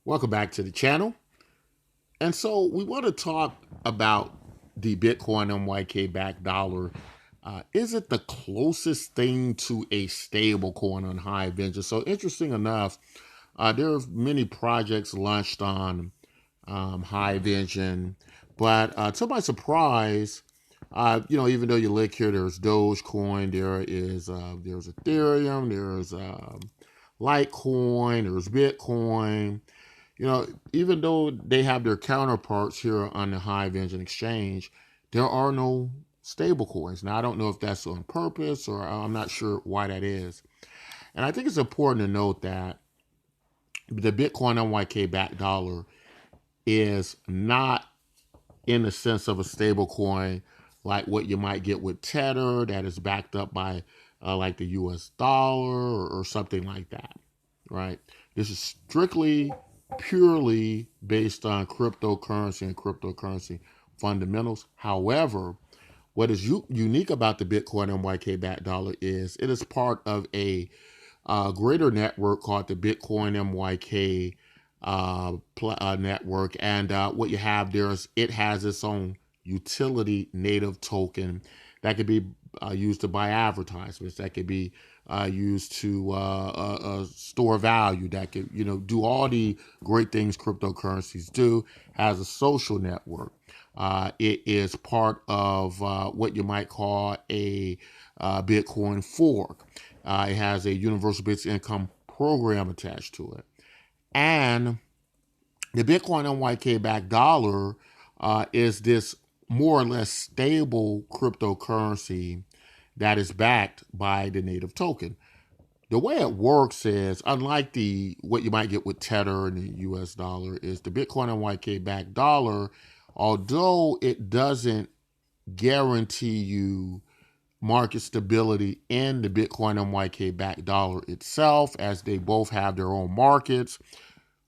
Welcome back to the channel. And so we want to talk about the Bitcoin MYK backed dollar. Is it the closest thing to a stable coin on Hive Engine? So interesting enough, there are many projects launched on Hive Engine, but to my surprise, even though you look here, there's Dogecoin, there's Ethereum, there's Litecoin, there's Bitcoin. Even though they have their counterparts here on the Hive Engine Exchange, there are no stable coins. Now, I don't know if that's on purpose or I'm not sure why that is. And I think it's important to note that the Bitcoin NYK backed dollar is not in the sense of a stable coin like what you might get with Tether that is backed up by like the US dollar or something like that, right? This is strictly, purely based on cryptocurrency and cryptocurrency fundamentals. However, what is unique about the Bitcoin MYK backed dollar is it is part of a greater network called the Bitcoin MYK network. And what you have there is it has its own utility native token that could be used to buy advertisements, that could be used to store value, that could do all the great things cryptocurrencies do. Has a social network. It is part of what you might call a Bitcoin fork. It has a universal basic income program attached to it. And the Bitcoin NYK backed dollar is this more or less stable cryptocurrency that is backed by the native token. The way it works is, unlike the what you might get with Tether and the US dollar, is the Bitcoin NYK backed dollar, although it doesn't guarantee you market stability in the Bitcoin NYK backed dollar itself, as they both have their own markets.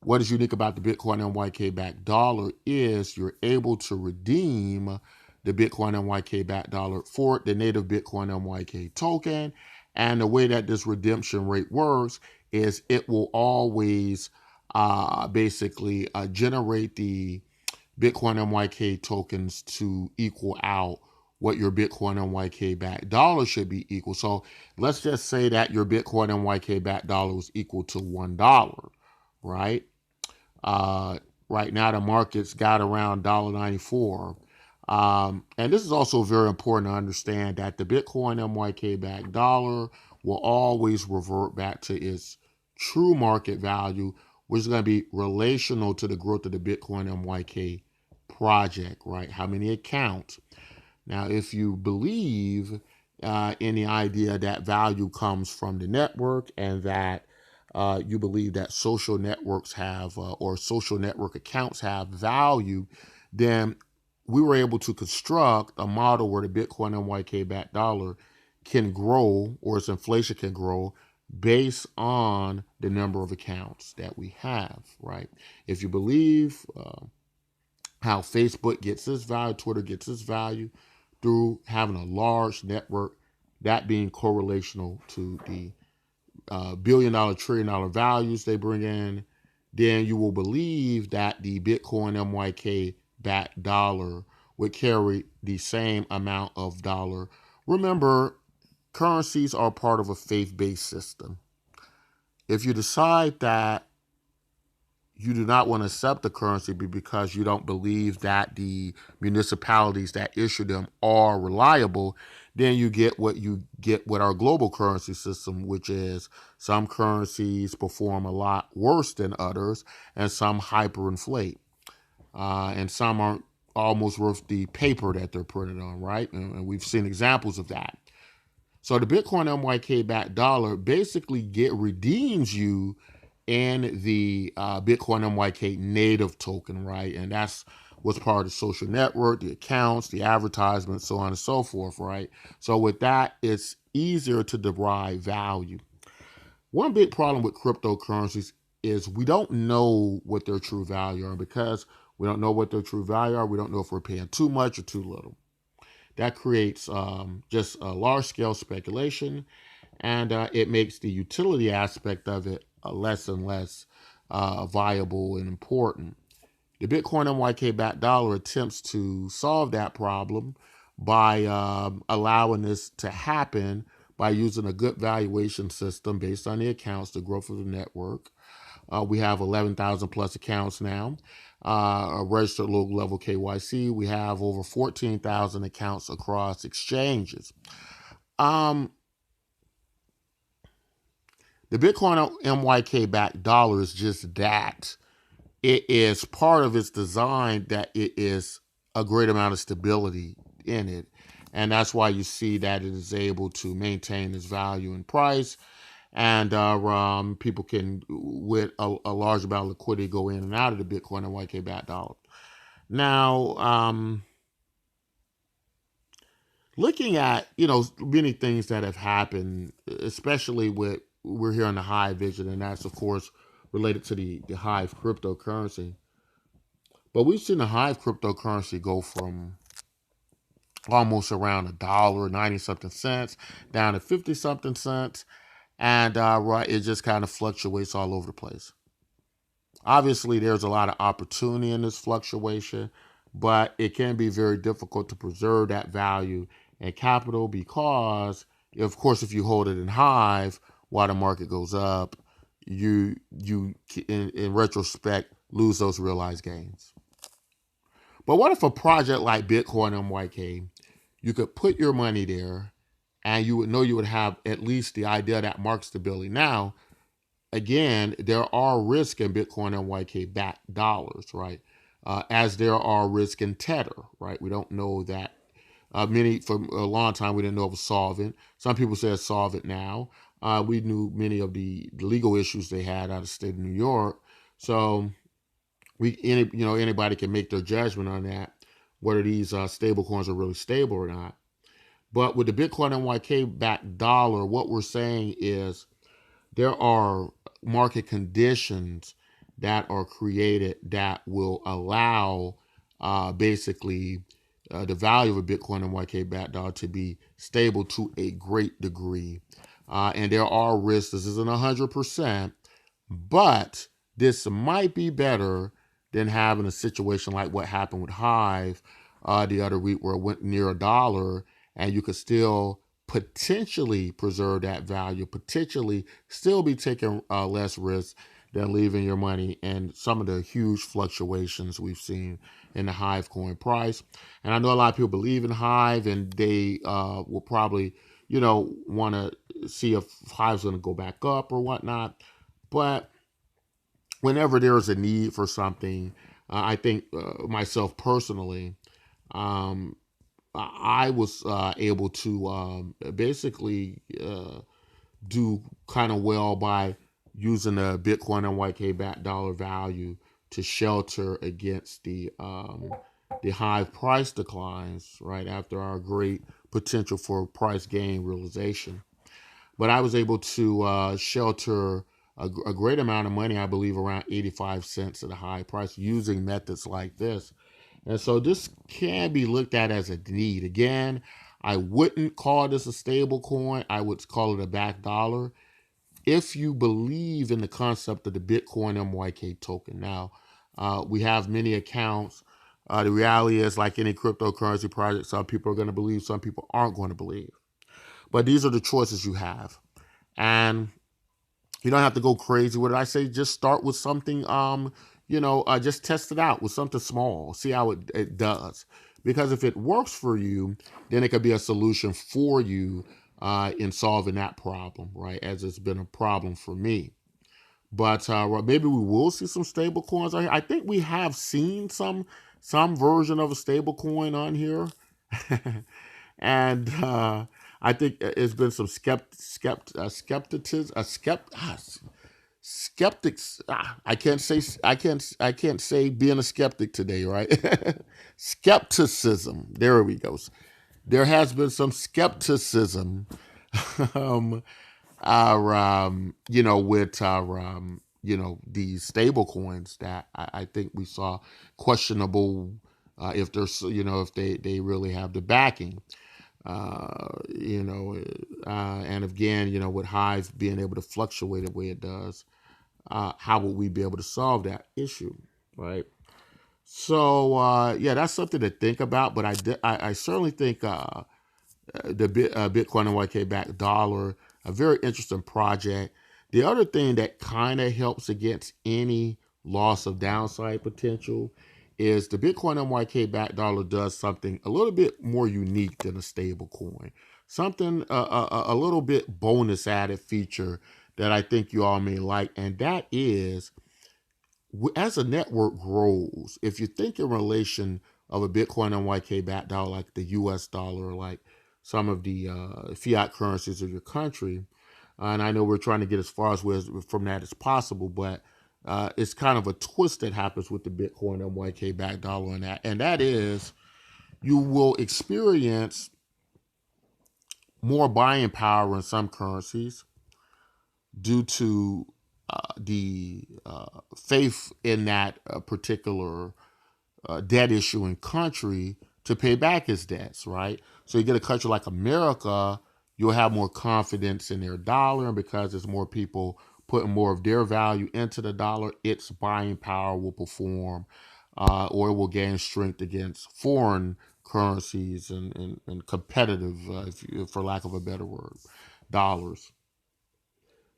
What is unique about the Bitcoin NYK backed dollar is you're able to redeem the Bitcoin NYK backed dollar for the native Bitcoin NYK token. And the way that this redemption rate works is it will always basically generate the Bitcoin NYK tokens to equal out what your Bitcoin NYK backed dollar should be equal. So let's just say that your Bitcoin NYK backed dollar was equal to $1, right? Uh, right now, the market's got around $1.94. And this is also very important to understand that the Bitcoin MYK backed dollar will always revert back to its true market value, which is going to be relational to the growth of the Bitcoin MYK project, right? How many accounts? Now, if you believe in the idea that value comes from the network and that you believe that social networks have or social network accounts have value, then we were able to construct a model where the Bitcoin NYK backed dollar can grow, or its inflation can grow based on the number of accounts that we have, right? If you believe how Facebook gets its value, Twitter gets its value through having a large network, that being correlational to the billion dollar, trillion dollar values they bring in, then you will believe that the Bitcoin MYK backed dollar would carry the same amount of dollar. Remember, currencies are part of a faith based system. If you decide that you do not want to accept the currency because you don't believe that the municipalities that issue them are reliable, then you get with our global currency system, which is some currencies perform a lot worse than others, and some hyperinflate, and some aren't almost worth the paper that they're printed on, right? And we've seen examples of that. So the Bitcoin MYK backed dollar basically redeems you in the Bitcoin MYK native token, right? And that's what's part of the social network, the accounts, the advertisements, so on and so forth, right? So with that, it's easier to derive value. One big problem with cryptocurrencies is we don't know what their true value are. Because we don't know what their true value are, we don't know if we're paying too much or too little. That creates just a large scale speculation, and it makes the utility aspect of it less and less viable and important. The Bitcoin MYK backed dollar attempts to solve that problem by allowing this to happen by using a good valuation system based on the accounts, the growth of the network. We have 11,000 plus accounts now, a registered low level KYC. We have over 14,000 accounts across exchanges. Um, the Bitcoin MYK backed dollar is just that. It is part of its design that it is a great amount of stability in it. And that's why you see that it is able to maintain its value and price. And people can, with a large amount of liquidity, go in and out of the Bitcoin and YK backed dollar. Now, looking at, many things that have happened, especially with, we're here on the Hive vision, and that's, of course, related to the Hive cryptocurrency. But we've seen the Hive cryptocurrency go from almost around $1, 90 something cents, down to 50 something cents. And it just kind of fluctuates all over the place. Obviously, there's a lot of opportunity in this fluctuation, but it can be very difficult to preserve that value and capital because, of course, if you hold it in Hive while the market goes up, you in retrospect lose those realized gains. But what if a project like Bitcoin MYK, you could put your money there and you would know you would have at least the idea that market stability. Now, again, there are risks in Bitcoin MYK backed dollars, right? As there are risks in Tether, right? We don't know that. For a long time, we didn't know it was solvent. Some people say it's solvent now. We knew many of the legal issues they had out of the state of New York. So anybody can make their judgment on that, whether these stable coins are really stable or not. But with the Bitcoin NYK backed dollar, what we're saying is there are market conditions that are created that will allow basically the value of a Bitcoin NYK backed dollar to be stable to a great degree. And there are risks. This isn't 100%, but this might be better than having a situation like what happened with Hive the other week, where it went near $1 and you could still potentially preserve that value, potentially still be taking less risk than leaving your money in some of the huge fluctuations we've seen in the Hive coin price. And I know a lot of people believe in Hive, and they will probably, want to see if Hive's going to go back up or whatnot. But whenever there's a need for something, I think myself personally, I was able to basically do kind of well by using the Bitcoin NYK backed dollar value to shelter against the Hive price declines right after our great potential for price gain realization. But I was able to shelter a great amount of money, I believe around 85 cents at a high price, using methods like this. And so this can be looked at as a need. Again, I wouldn't call this a stable coin. I would call it a backed dollar if you believe in the concept of the Bitcoin MYK token. Now, we have many accounts. The reality is, like any cryptocurrency project, some people are going to believe, some people aren't going to believe. But these are the choices you have. And you don't have to go crazy with it. I say just start with something, just test it out with something small. See how it does. Because if it works for you, then it could be a solution for you in solving that problem, right? As it's been a problem for me. But maybe we will see some stable coins on here. I think we have seen some version of a stable coin on here. And I think it's been some skeptics. I can't say being a skeptic today, right? Skepticism. There we go. There has been some skepticism, with our these stable coins that I think we saw questionable if there's if they really have the backing. And again, with Hive being able to fluctuate the way it does, how would we be able to solve that issue, right? So yeah, that's something to think about. But I certainly think the Bitcoin NYK backed dollar, a very interesting project. The other thing that kind of helps against any loss of downside potential is the Bitcoin NYK backed dollar does something a little bit more unique than a stable coin. Something a little bit bonus added feature that I think you all may like, and that is as a network grows, if you think in relation of a Bitcoin NYK backed dollar like the US dollar, like some of the fiat currencies of your country, and I know we're trying to get as far as from that as possible, but it's kind of a twist that happens with the Bitcoin NYK backed dollar and that is you will experience more buying power in some currencies due to the faith in that particular debt issuing country to pay back its debts, right? So you get a country like America, you'll have more confidence in their dollar, and because there's more people putting more of their value into the dollar, its buying power will perform, or it will gain strength against foreign currencies and competitive, for lack of a better word, dollars.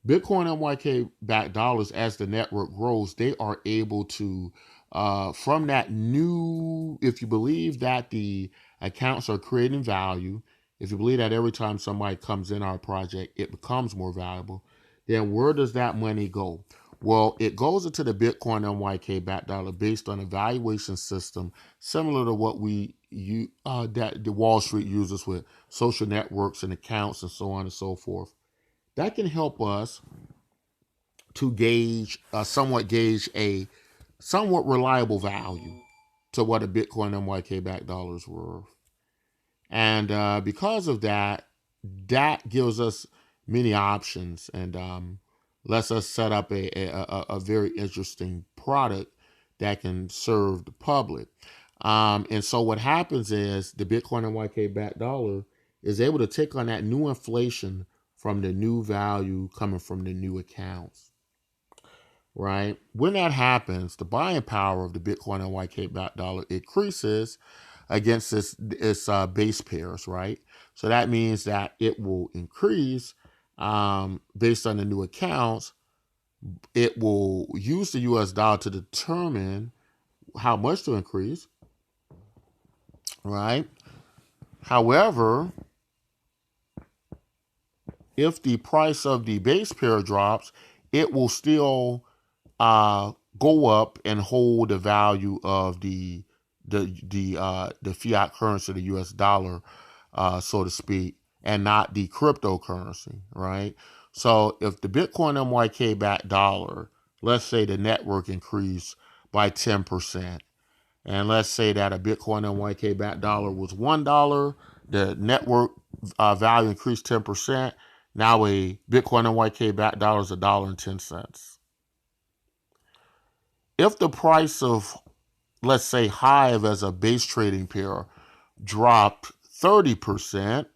Bitcoin NYK backed dollars, as the network grows, they are able to, from that new, if you believe that the accounts are creating value, if you believe that every time somebody comes in our project, it becomes more valuable, then where does that money go? Well, it goes into the Bitcoin NYK backed dollar based on a valuation system similar to what that the Wall Street uses with social networks and accounts and so on and so forth. That can help us to gauge a somewhat reliable value to what a Bitcoin NYK backed dollar is worth. And because of that, that gives us many options and lets us set up a very interesting product that can serve the public. And so what happens is the Bitcoin NYK backed dollar is able to take on that new inflation from the new value coming from the new accounts, right? When that happens, the buying power of the Bitcoin NYK backed dollar increases against its base pairs, right? So that means that it will increase based on the new accounts. It will use the US dollar to determine how much to increase, right? However, if the price of the base pair drops, it will still go up and hold the value of the fiat currency, the US dollar, so to speak, and not the cryptocurrency, right? So if the Bitcoin NYK backed dollar, let's say the network increased by 10%, and let's say that a Bitcoin NYK backed dollar was $1, the network value increased 10%. Now a Bitcoin NYK backed dollar is $1.10. If the price of, let's say, Hive as a base trading pair dropped 30%,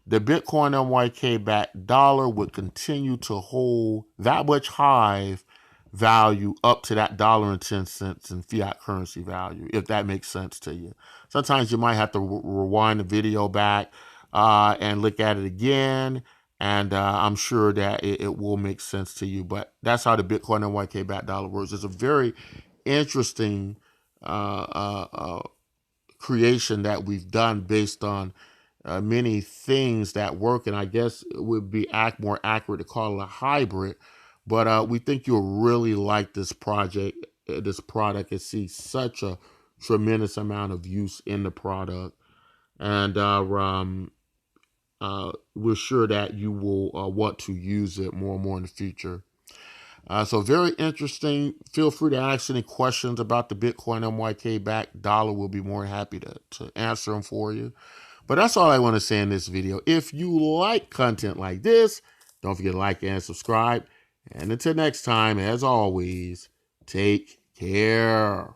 the Bitcoin NYK backed dollar would continue to hold that much Hive value up to that $1.10 in fiat currency value, if that makes sense to you. Sometimes you might have to rewind the video back and look at it again, and I'm sure that it will make sense to you. But that's how the Bitcoin NYK backed dollar works. It's a very interesting creation that we've done based on many things that work, and I guess it would be more accurate to call it a hybrid. But we think you'll really like this project, this product, and see such a tremendous amount of use in the product. And we're sure that you will want to use it more and more in the future. So very interesting. Feel free to ask any questions about the Bitcoin NYK backed dollar. We'll be more happy to answer them for you. But that's all I want to say in this video. If you like content like this, don't forget to like and subscribe. And until next time, as always, take care.